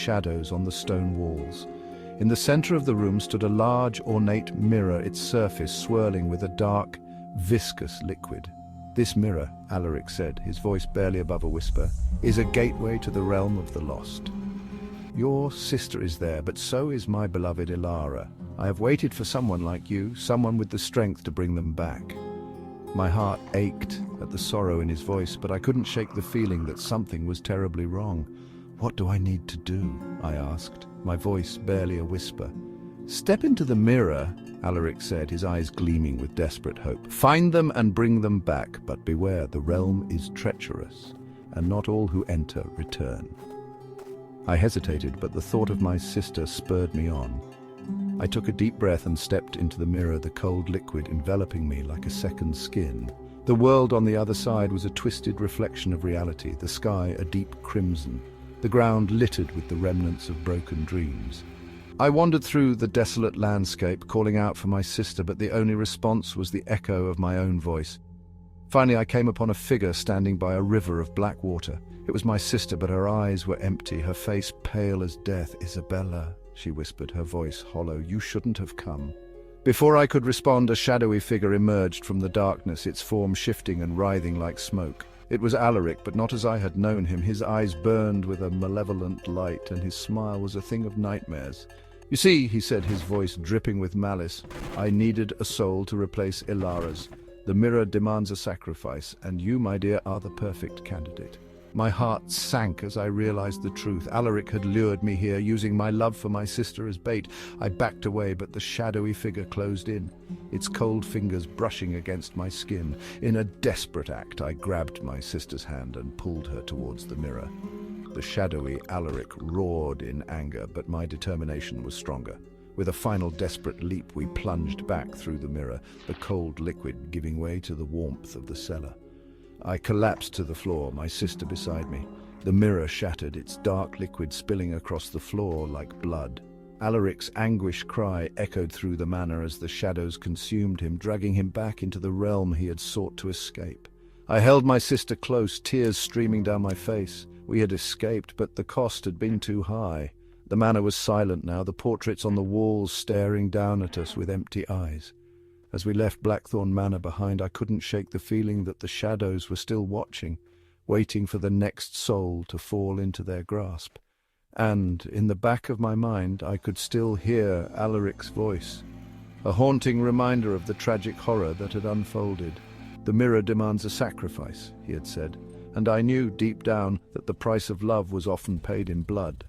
shadows on the stone walls. In the center of the room stood a large, ornate mirror, its surface swirling with a dark, viscous liquid. "This mirror," Alaric said, his voice barely above a whisper, "is a gateway to the realm of the lost. Your sister is there, but so is my beloved Ilara. I have waited for someone like you, someone with the strength to bring them back." My heart ached at the sorrow in his voice, but I couldn't shake the feeling that something was terribly wrong. "What do I need to do?" I asked, my voice barely a whisper. "Step into the mirror," Alaric said, his eyes gleaming with desperate hope. "Find them and bring them back, but beware, the realm is treacherous, and not all who enter return." I hesitated, but the thought of my sister spurred me on. I took a deep breath and stepped into the mirror, the cold liquid enveloping me like a second skin. The world on the other side was a twisted reflection of reality, the sky a deep crimson, the ground littered with the remnants of broken dreams. I wandered through the desolate landscape, calling out for my sister, but the only response was the echo of my own voice. Finally, I came upon a figure standing by a river of black water. It was my sister, but her eyes were empty, her face pale as death. "Isabella," she whispered, her voice hollow, "you shouldn't have come." Before I could respond, a shadowy figure emerged from the darkness, its form shifting and writhing like smoke. It was Alaric, but not as I had known him. His eyes burned with a malevolent light, and his smile was a thing of nightmares. "You see," he said, his voice dripping with malice, "I needed a soul to replace Ilara's. The mirror demands a sacrifice, and you, my dear, are the perfect candidate." My heart sank as I realized the truth. Alaric had lured me here, using my love for my sister as bait. I backed away, but the shadowy figure closed in, its cold fingers brushing against my skin. In a desperate act, I grabbed my sister's hand and pulled her towards the mirror. The shadowy Alaric roared in anger, but my determination was stronger. With a final desperate leap, we plunged back through the mirror, the cold liquid giving way to the warmth of the cellar. I collapsed to the floor, my sister beside me. The mirror shattered, its dark liquid spilling across the floor like blood. Alaric's anguished cry echoed through the manor as the shadows consumed him, dragging him back into the realm he had sought to escape. I held my sister close, tears streaming down my face. We had escaped, but the cost had been too high. The manor was silent now, the portraits on the walls staring down at us with empty eyes. As we left Blackthorn Manor behind, I couldn't shake the feeling that the shadows were still watching, waiting for the next soul to fall into their grasp. And, in the back of my mind, I could still hear Alaric's voice, a haunting reminder of the tragic horror that had unfolded. "The mirror demands a sacrifice," he had said, and I knew deep down that the price of love was often paid in blood.